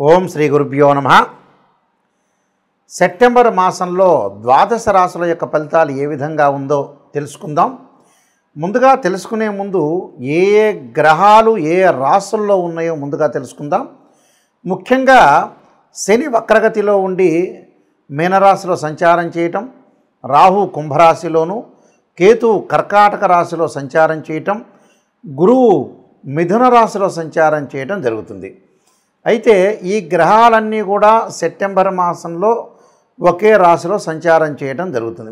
ఓం శ్రీ గురుభ్యో నమః. సెప్టెంబర్ మాసంలో ద్వాదశ రాశుల యొక్క ఫలితాలు ఏ విధంగా ఉందో తెలుసుకుందాం. ముందుగా తెలుసుకునే ముందు ఏ ఏ గ్రహాలు ఏ రాశుల్లో ఉన్నాయో ముందుగా తెలుసుకుందాం. ముఖ్యంగా శని వక్రగతిలో ఉండి మీనరాశిలో సంచారం చేయటం, రాహు కుంభరాశిలోను, కేతు కర్కాటక రాశిలో సంచారం చేయటం, గురువు మిథున రాశిలో సంచారం చేయటం జరుగుతుంది. అయితే ఈ గ్రహాలన్నీ కూడా సెప్టెంబర్ మాసంలో ఒకే రాశిలో సంచారం చేయడం జరుగుతుంది.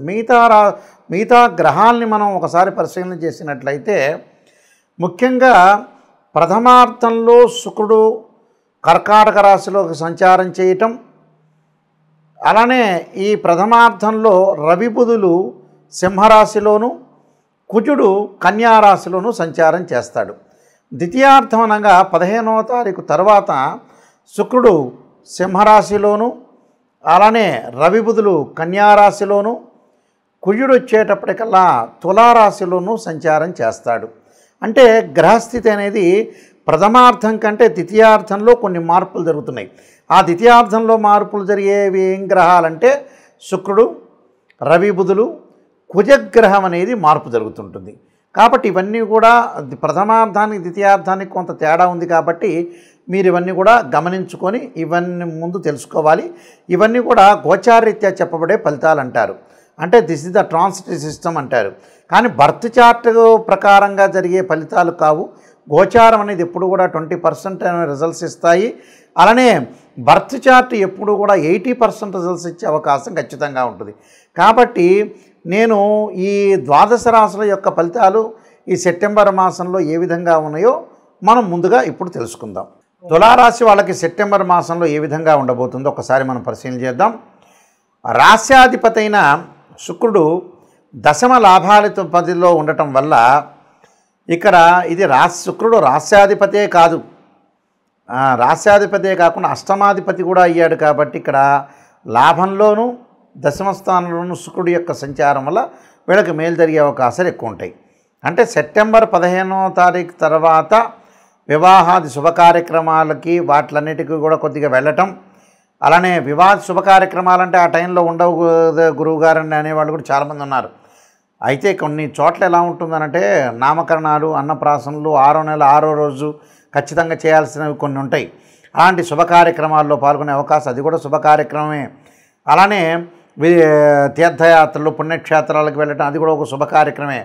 మిగతా గ్రహాలని మనం ఒకసారి పరిశీలన చేసినట్లయితే ముఖ్యంగా ప్రథమార్థంలో శుక్రుడు కర్కాటక రాశిలోకి సంచారం చేయటం, అలానే ఈ ప్రథమార్థంలో రవి బుధులు సింహరాశిలోను, కుజుడు కన్యారాశిలోను సంచారం చేస్తాడు. ద్వితీయార్థం అనగా 15వ తారీఖు తర్వాత శుక్రుడు సింహరాశిలోను, అలానే రవి బుధులు కన్యారాశిలోను, కుజుడు వచ్చేటప్పటికల్లా తులారాశిలోను సంచారం చేస్తాడు. అంటే గ్రహస్థితి అనేది ప్రథమార్థం కంటే ద్వితీయార్థంలో కొన్ని మార్పులు జరుగుతున్నాయి. ఆ ద్వితీయార్థంలో మార్పులు జరిగేవి ఏం గ్రహాలంటే శుక్రుడు, రవి బుధులు, కుజగ్రహం అనేది మార్పు జరుగుతుంటుంది. కాబట్టి ఇవన్నీ కూడా ప్రథమార్థానికి ద్వితీయార్థానికి కొంత తేడా ఉంది. కాబట్టి మీరు ఇవన్నీ కూడా గమనించుకొని ఇవన్నీ ముందు తెలుసుకోవాలి. ఇవన్నీ కూడా గోచారరీత్యా చెప్పబడే ఫలితాలు అంటారు. అంటే this is the transitive system అంటారు. కానీ బర్త్ చార్ట్ ప్రకారంగా జరిగే ఫలితాలు కావు. గోచారం అనేది ఎప్పుడు కూడా 20% రిజల్ట్స్ ఇస్తాయి. అలానే బర్త్ చార్ట్ ఎప్పుడు కూడా 80% రిజల్ట్స్ ఇచ్చే అవకాశం ఖచ్చితంగా ఉంటుంది. కాబట్టి నేను ఈ ద్వాదశ రాశుల యొక్క ఫలితాలు ఈ సెప్టెంబర్ మాసంలో ఏ విధంగా ఉన్నాయో మనం ముందుగా ఇప్పుడు తెలుసుకుందాం. తులారాశి వాళ్ళకి సెప్టెంబర్ మాసంలో ఏ విధంగా ఉండబోతుందో ఒకసారి మనం పరిశీలన చేద్దాం. రాశ్యాధిపతి అయిన శుక్రుడు దశమ లాభాధిపతిలో ఉండటం వల్ల ఇక్కడ ఇది శుక్రుడు రాశ్యాధిపతే కాదు, రాశ్యాధిపతే కాకుండా అష్టమాధిపతి కూడా అయ్యాడు. కాబట్టి ఇక్కడ లాభంలోనూ దశమ స్థానంలోనూ శుక్రుడి యొక్క సంచారం వల్ల వీళ్ళకి మేలు జరిగే అవకాశాలు ఎక్కువ ఉంటాయి. అంటే సెప్టెంబర్ 15వ తారీఖు తర్వాత వివాహాది శుభ కార్యక్రమాలకి వాటిలన్నిటికీ కూడా కొద్దిగా వెళ్ళటం, అలానే వివాహ శుభ కార్యక్రమాలంటే ఆ టైంలో ఉండవు గురువుగారని అనేవాళ్ళు కూడా చాలామంది ఉన్నారు. అయితే కొన్ని చోట్ల ఎలా ఉంటుందనంటే నామకరణాలు, అన్నప్రాసనలు 6వ నెల 6వ రోజు ఖచ్చితంగా చేయాల్సినవి కొన్ని ఉంటాయి. అలాంటి శుభ కార్యక్రమాల్లో పాల్గొనే అవకాశం అది కూడా శుభ కార్యక్రమమే. అలానే తీర్థయాత్రలు, పుణ్యక్షేత్రాలకు వెళ్ళటం అది కూడా ఒక శుభ కార్యక్రమే.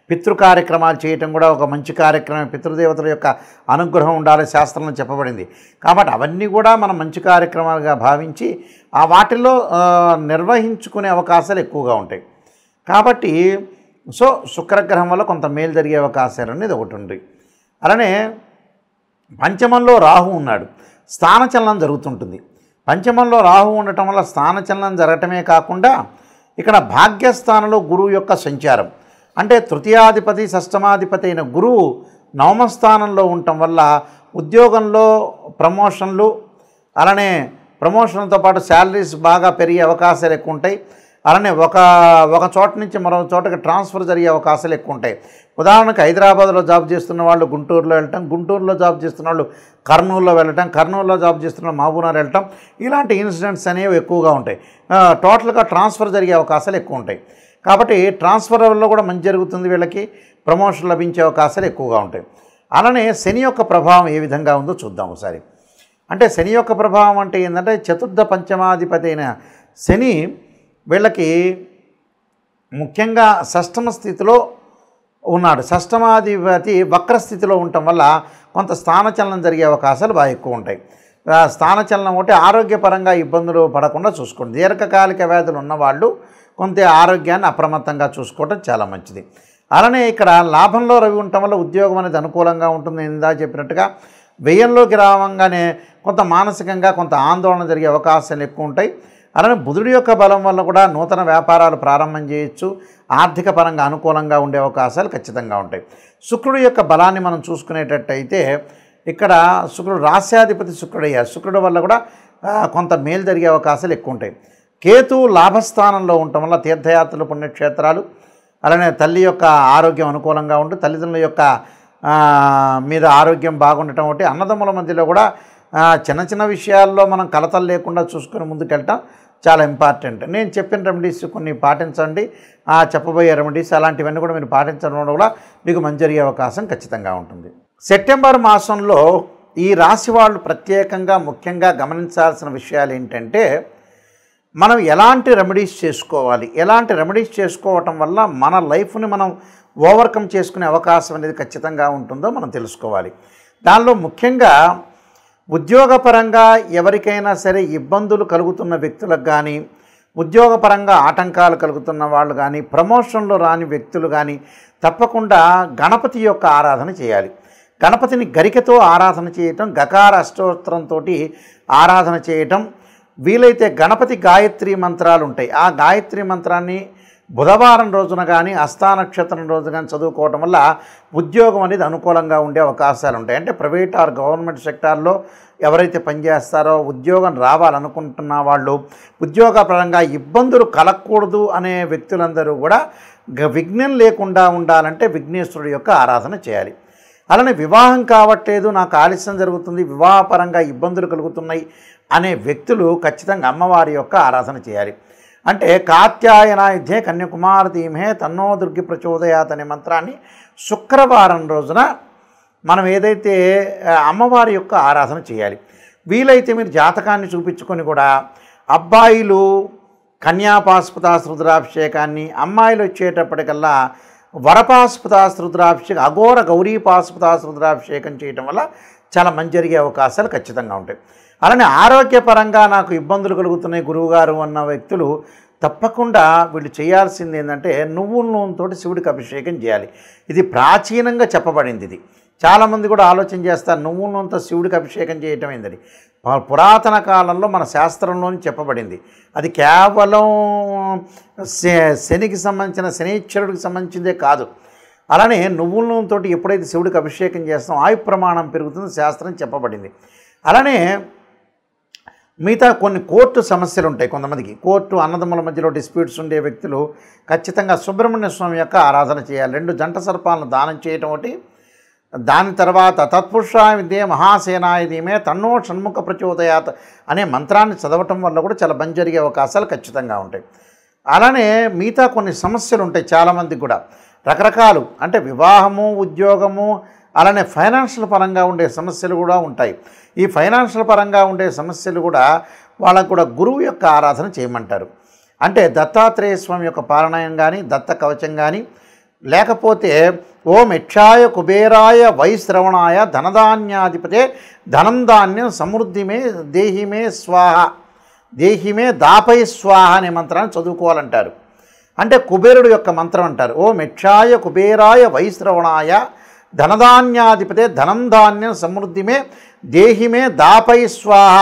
పితృ కార్యక్రమాలు చేయటం కూడా ఒక మంచి కార్యక్రమే. పితృదేవతల యొక్క అనుగ్రహం ఉండాలి శాస్త్రంలో చెప్పబడింది. కాబట్టి అవన్నీ కూడా మనం మంచి కార్యక్రమాలుగా భావించి ఆ వాటిల్లో నిర్వహించుకునే అవకాశాలు ఎక్కువగా ఉంటాయి. కాబట్టి శుక్రగ్రహం వల్ల కొంత మేలు జరిగే అవకాశాలు అనేది ఒకటి ఉంది. అలానే పంచమంలో రాహు ఉన్నాడు, స్థానచలనం జరుగుతుంటుంది. పంచమంలో రాహు ఉండటం వల్ల స్థానచలనం జరగటమే కాకుండా ఇక్కడ భాగ్యస్థానంలో గురువు యొక్క సంచారం, అంటే తృతీయాధిపతి షష్టమాధిపతి అయిన గురువు నవమస్థానంలో ఉండటం వల్ల ఉద్యోగంలో ప్రమోషన్లు, అలానే ప్రమోషన్తో పాటు శాలరీస్ బాగా పెరిగే అవకాశాలు ఎక్కువ ఉంటాయి. అలానే ఒక చోట నుంచి మరో చోటకి ట్రాన్స్ఫర్ జరిగే అవకాశాలు ఎక్కువ ఉంటాయి. ఉదాహరణకు హైదరాబాద్లో జాబ్ చేస్తున్న వాళ్ళు గుంటూరులో వెళ్ళటం, గుంటూరులో జాబ్ చేస్తున్న వాళ్ళు కర్నూలులో వెళ్ళటం, కర్నూలులో జాబ్ చేస్తున్న మహబూబ్నగర్ వెళ్ళటం, ఇలాంటి ఇన్సిడెంట్స్ అనేవి ఎక్కువగా ఉంటాయి. టోటల్గా ట్రాన్స్ఫర్ జరిగే అవకాశాలు ఎక్కువ ఉంటాయి. కాబట్టి ట్రాన్స్ఫర్ వల్ల కూడా మంచి జరుగుతుంది, వీళ్ళకి ప్రమోషన్ లభించే అవకాశాలు ఎక్కువగా ఉంటాయి. అలానే శని యొక్క ప్రభావం ఏ విధంగా ఉందో చూద్దాం ఒకసారి. అంటే శని యొక్క ప్రభావం అంటే ఏంటంటే చతుర్థ పంచమాధిపతి అయిన శని వీళ్ళకి ముఖ్యంగా షష్టమ స్థితిలో ఉన్నాడు. షష్టమాధిపతి వక్రస్థితిలో ఉండటం వల్ల కొంత స్థానచలనం జరిగే అవకాశాలు బాగా ఎక్కువ ఉంటాయి. స్థానచలనం ఒకటి ఆరోగ్యపరంగా ఇబ్బందులు పడకుండా చూసుకోండి. దీర్ఘకాలిక వ్యాధులు ఉన్నవాళ్ళు కొంత ఆరోగ్యాన్ని అప్రమత్తంగా చూసుకోవడం చాలా మంచిది. అలానే ఇక్కడ లాభంలో రవి ఉండటం వల్ల ఉద్యోగం అనేది అనుకూలంగా ఉంటుంది. ఇందా చెప్పినట్టుగా వ్యయంలోకి రావంగానే కొంత మానసికంగా కొంత ఆందోళన జరిగే అవకాశాలు ఎక్కువ ఉంటాయి. అలానే బుధుడి యొక్క బలం వల్ల కూడా నూతన వ్యాపారాలు ప్రారంభం చేయొచ్చు, ఆర్థిక పరంగా అనుకూలంగా ఉండే అవకాశాలు ఖచ్చితంగా ఉంటాయి. శుక్రుడి యొక్క బలాన్ని మనం చూసుకునేటట్టయితే ఇక్కడ శుక్రుడు రాశ్యాధిపతి శుక్రుడు అయ్యారు. శుక్రుడు వల్ల కూడా కొంత మేలు జరిగే అవకాశాలు ఎక్కువ ఉంటాయి. కేతు లాభస్థానంలో ఉండటం వల్ల తీర్థయాత్రలు, పుణ్యక్షేత్రాలు, అలానే తల్లి యొక్క ఆరోగ్యం అనుకూలంగా ఉంటూ తల్లిదండ్రుల యొక్క మీద ఆరోగ్యం బాగుండటం ఒకటి, అన్నదమ్ముల మధ్యలో కూడా చిన్న చిన్న విషయాల్లో మనం కలతలు లేకుండా చూసుకొని ముందుకెళ్ళటం చాలా ఇంపార్టెంట్. నేను చెప్పిన రెమెడీస్ కొన్ని పాటించండి. చెప్పబోయే రెమెడీస్ అలాంటివన్నీ కూడా మీరు పాటించడం వల్ల కూడా మీకు మంచి జరిగే అవకాశం ఖచ్చితంగా ఉంటుంది. సెప్టెంబర్ మాసంలో ఈ రాశి వాళ్ళు ప్రత్యేకంగా ముఖ్యంగా గమనించాల్సిన విషయాలు ఏంటంటే, మనం ఎలాంటి రెమెడీస్ చేసుకోవాలి, ఎలాంటి రెమెడీస్ చేసుకోవటం వల్ల మన లైఫ్ని మనం ఓవర్కమ్ చేసుకునే అవకాశం అనేది ఖచ్చితంగా ఉంటుందో మనం తెలుసుకోవాలి. దానిలో ముఖ్యంగా ఉద్యోగపరంగా ఎవరికైనా సరే ఇబ్బందులు కలుగుతున్న వ్యక్తులకు కానీ, ఉద్యోగపరంగా ఆటంకాలు కలుగుతున్న వాళ్ళు కానీ, ప్రమోషన్లో రాని వ్యక్తులు కానీ తప్పకుండా గణపతి యొక్క ఆరాధన చేయాలి. గణపతిని గరికతో ఆరాధన చేయటం, గకార అష్టోత్తరంతో ఆరాధన చేయటం, వీలైతే గణపతి గాయత్రి మంత్రాలు ఉంటాయి, ఆ గాయత్రి మంత్రాన్ని బుధవారం రోజున కానీ హస్తానక్షత్రం రోజు కానీ చదువుకోవటం వల్ల ఉద్యోగం అనేది అనుకూలంగా ఉండే అవకాశాలు ఉంటాయి. అంటే ప్రైవేట్ ఆర్ గవర్నమెంట్ సెక్టార్లో ఎవరైతే పనిచేస్తారో ఉద్యోగం రావాలనుకుంటున్న వాళ్ళు, ఉద్యోగపరంగా ఇబ్బందులు కలగకూడదు అనే వ్యక్తులందరూ కూడా విఘ్నం లేకుండా ఉండాలంటే విఘ్నేశ్వరుడు యొక్క ఆరాధన చేయాలి. అలానే వివాహం కావట్లేదు, నాకు ఆలస్యం జరుగుతుంది, వివాహపరంగా ఇబ్బందులు కలుగుతున్నాయి అనే వ్యక్తులు ఖచ్చితంగా అమ్మవారి యొక్క ఆరాధన చేయాలి. అంటే కాత్యాయనాయుధ్యే కన్యాకుమారి ధీమహే తన్నో దుర్గి ప్రచోదయాత్ అనే మంత్రాన్ని శుక్రవారం రోజున మనం ఏదైతే అమ్మవారి యొక్క ఆరాధన చేయాలి. వీలైతే మీరు జాతకాన్ని చూపించుకొని కూడా అబ్బాయిలు కన్యాపాశుపతాస్ రుద్రాభిషేకాన్ని, అమ్మాయిలు వచ్చేటప్పటికల్లా వరపాశుపతాస్ రుద్రాభిషేకం, అఘోర గౌరీపాశుపతాస్ రుద్రాభిషేకం చేయటం వల్ల చాలా మంచి జరిగే అవకాశాలు ఖచ్చితంగా ఉంటాయి. అలానే ఆరోగ్యపరంగా నాకు ఇబ్బందులు కలుగుతున్నాయి గురువుగారు అన్న వ్యక్తులు తప్పకుండా వీళ్ళు చేయాల్సింది ఏంటంటే నువ్వుల నూనెతో శివుడికి అభిషేకం చేయాలి. ఇది ప్రాచీనంగా చెప్పబడింది. ఇది చాలామంది కూడా ఆలోచన చేస్తారు నువ్వుల నూనెతో శివుడికి అభిషేకం చేయటం ఏందని. పురాతన కాలంలో మన శాస్త్రంలోని చెప్పబడింది. అది కేవలం శనికి సంబంధించిన శనీశ్వరుడికి సంబంధించిందే కాదు. అలానే నువ్వుల నూనెతో ఎప్పుడైతే శివుడికి అభిషేకం చేస్తామో ఆయు ప్రమాణం పెరుగుతుంది శాస్త్రం చెప్పబడింది. అలానే మిగతా కొన్ని కోర్టు సమస్యలు ఉంటాయి. కొంతమందికి కోర్టు అన్నదమ్ముల మధ్యలో డిస్ప్యూట్స్ ఉండే వ్యక్తులు ఖచ్చితంగా సుబ్రహ్మణ్య స్వామి యొక్క ఆరాధన చేయాలి. 2 జంట సర్పాలను దానం చేయటం ఒకటి, దాని తర్వాత తత్పురుషాయ విద్యే మహాసేనాయ ధీమే తన్నో షణ్ముఖ ప్రచోదయాత్ అనే మంత్రాన్ని చదవటం వల్ల కూడా చాలా మంచి జరిగే అవకాశాలు ఖచ్చితంగా ఉంటాయి. అలానే మిగతా కొన్ని సమస్యలు ఉంటాయి చాలామందికి కూడా రకరకాలు, అంటే వివాహము, ఉద్యోగము, అలానే ఫైనాన్షియల్ పరంగా ఉండే సమస్యలు కూడా ఉంటాయి. ఈ ఫైనాన్షియల్ పరంగా ఉండే సమస్యలు కూడా వాళ్ళకు కూడా గురువు యొక్క ఆరాధన చేయమంటారు. అంటే దత్తాత్రేయ స్వామి యొక్క పారాయణం కానీ, దత్త కవచం కానీ, లేకపోతే ఓం యక్షాయ కుబేరాయ వైశ్రవణాయ ధనధాన్యాధిపతే ధనం ధాన్యం సమృద్ధిమే దేహిమే స్వాహ దేహిమే దాపై స్వాహ అనే మంత్రాన్ని చదువుకోవాలంటారు. అంటే కుబేరుడు యొక్క మంత్రం అంటారు. ఓం యక్షాయ కుబేరాయ వైశ్రవణాయ ధనధాన్యాధిపతే ధనం ధాన్యం సమృద్ధిమే దేహిమే దాపై స్వాహ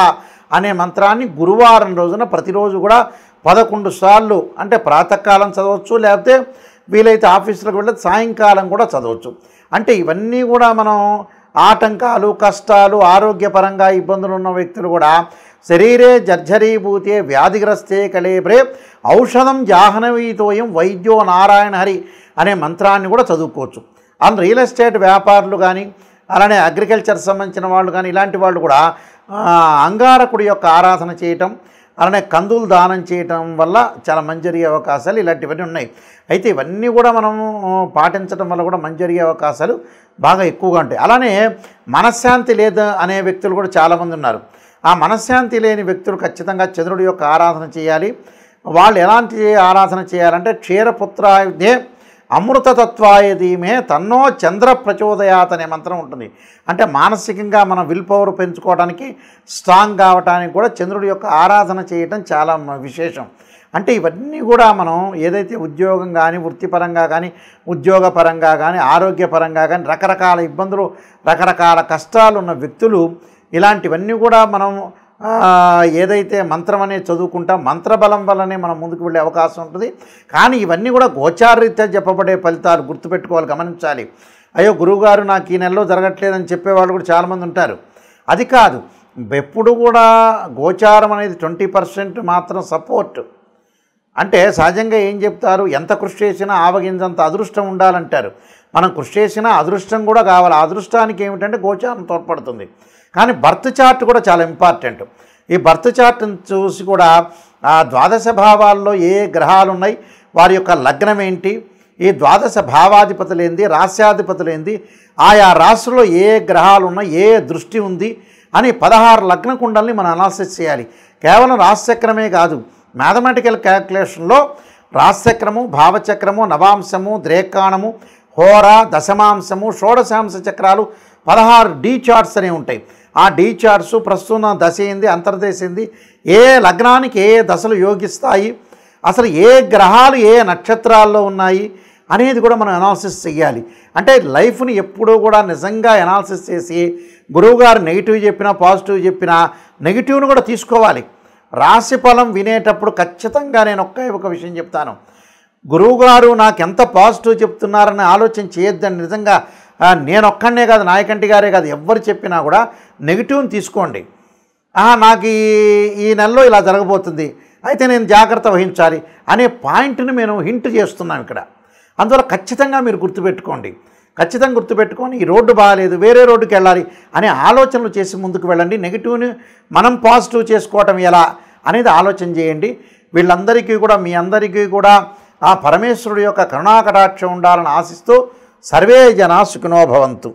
అనే మంత్రాన్ని గురువారం రోజున ప్రతిరోజు కూడా 11 సార్లు, అంటే ప్రాతకాలం చదవచ్చు, లేకపోతే వీలైతే ఆఫీసులకు వెళ్ళి సాయంకాలం కూడా చదవచ్చు. అంటే ఇవన్నీ కూడా మనం ఆటంకాలు, కష్టాలు, ఆరోగ్యపరంగా ఇబ్బందులు ఉన్న వ్యక్తులు కూడా శరీరే జర్జరీభూతే వ్యాధిగ్రస్తే కళేబ్రే ఔషధం జాహ్నవీతోయం వైద్యో నారాయణ హరి అనే మంత్రాన్ని కూడా చదువుకోవచ్చు. అండ్ రియల్ ఎస్టేట్ వ్యాపారులు కానీ, అలానే అగ్రికల్చర్ సంబంధించిన వాళ్ళు కానీ, ఇలాంటి వాళ్ళు కూడా అంగారకుడి యొక్క ఆరాధన చేయటం, అలానే కందులు దానం చేయటం వల్ల చాలా మంచి జరిగే అవకాశాలు ఇలాంటివన్నీ ఉన్నాయి. అయితే ఇవన్నీ కూడా మనం పాటించడం వల్ల కూడా మంచి జరిగే అవకాశాలు బాగా ఎక్కువగా ఉంటాయి. అలానే మనశ్శాంతి లేదు అనే వ్యక్తులు కూడా చాలామంది ఉన్నారు. ఆ మనశ్శాంతి లేని వ్యక్తులు ఖచ్చితంగా చంద్రుడి యొక్క ఆరాధన చేయాలి. వాళ్ళు ఎలాంటి ఆరాధన చేయాలంటే క్షీరపుత్రాయుధే అమృతతత్వాయ ధీమే తన్నో చంద్ర ప్రచోదయాత్ అనే మంత్రం ఉంటుంది. అంటే మానసికంగా మనం విల్ పవర్ పెంచుకోవడానికి, స్ట్రాంగ్ కావడానికి కూడా చంద్రుడి యొక్క ఆరాధన చేయటం చాలా విశేషం. అంటే ఇవన్నీ కూడా మనం ఏదైతే ఉద్యోగం కానీ, వృత్తిపరంగా కానీ, ఉద్యోగపరంగా కానీ, ఆరోగ్యపరంగా కానీ రకరకాల ఇబ్బందులు, రకరకాల కష్టాలు ఉన్న వ్యక్తులు ఇలాంటివన్నీ కూడా మనం ఏదైతే మంత్రం అనేది చదువుకుంటాం, మంత్రబలం వల్లనే మనం ముందుకు వెళ్ళే అవకాశం ఉంటుంది. కానీ ఇవన్నీ కూడా గోచారరీత్యా చెప్పబడే ఫలితాలు గుర్తుపెట్టుకోవాలి, గమనించాలి. అయ్యో గురువుగారు నాకు ఈ నెలలో జరగట్లేదని చెప్పేవాళ్ళు కూడా చాలామంది ఉంటారు. అది కాదు, ఎప్పుడు కూడా గోచారం అనేది 20% మాత్రం సపోర్ట్. అంటే సహజంగా ఏం చెప్తారు, ఎంత కృషి చేసినా ఆవగింజంత అదృష్టం ఉండాలంటారు. మనం కృషి చేసినా అదృష్టం కూడా కావాలి. ఆ అదృష్టానికి ఏమిటంటే గోచారం తోడ్పడుతుంది. కానీ బర్త్ చార్ట్ కూడా చాలా ఇంపార్టెంట్. ఈ బర్త్ చార్ట్ని చూసి కూడా ఆ ద్వాదశ భావాల్లో ఏ గ్రహాలు ఉన్నాయి, వారి యొక్క లగ్నం ఏంటి, ఈ ద్వాదశ భావాధిపతులు ఏంది, రాస్యాధిపతులు ఏంది, ఆయా రాశుల్లో ఏ గ్రహాలు ఉన్నాయి, ఏ దృష్టి ఉంది అని 16 లగ్న కుండల్ని మనం అనాలిసిస్ చేయాలి. కేవలం రాశిచక్రమే కాదు, మ్యాథమెటికల్ క్యాల్కులేషన్లో రాశిచక్రము, భావచక్రము, నవాంశము, ద్రేకాణము, హోర, దశమాంశము, షోడశాంశ చక్రాలు 16 డీ చార్ట్స్ అనేవి ఉంటాయి. ఆ డీ చార్ట్స్ ప్రస్తుతం దశ ఏంది, అంతర్దశ ఏంది, ఏ లగ్నానికి ఏ దశలు యోగిస్తాయి, అసలు ఏ గ్రహాలు ఏ నక్షత్రాల్లో ఉన్నాయి అనేది కూడా మనం అనాలిసిస్ చేయాలి. అంటే లైఫ్ని ఎప్పుడూ కూడా నిజంగా అనాలిసిస్ చేసి గురువుగారు నెగిటివ్ చెప్పినా పాజిటివ్ చెప్పినా నెగిటివ్ను కూడా తీసుకోవాలి. రాశిఫలం వినేటప్పుడు ఖచ్చితంగా నేను ఒక విషయం చెప్తాను, గురువుగారు నాకు ఎంత పాజిటివ్ చెప్తున్నారని ఆలోచన చేయొద్దని. నిజంగా నేను ఒక్కడనే కాదు, నాయకంటి గారే కాదు, ఎవరు చెప్పినా కూడా నెగిటివ్ని తీసుకోండి. నాకు ఈ నెలలో ఇలా జరగబోతుంది, అయితే నేను జాగ్రత్త వహించాలి అనే పాయింట్ని మేము హింట్ చేస్తున్నాం ఇక్కడ. అందువల్ల ఖచ్చితంగా మీరు గుర్తుపెట్టుకోండి, ఖచ్చితంగా గుర్తుపెట్టుకొని ఈ రోడ్డు బాగాలేదు, వేరే రోడ్డుకి వెళ్ళాలి అనే ఆలోచనలు చేసి ముందుకు వెళ్ళండి. నెగిటివ్ని మనం పాజిటివ్ చేసుకోవటం ఎలా అనేది ఆలోచన చేయండి. వీళ్ళందరికీ కూడా, మీ అందరికీ కూడా ఆ పరమేశ్వరుడు యొక్క కరుణాకటాక్షం ఉండాలని ఆశిస్తూ సర్వే జనా సుఖినో భవంతు.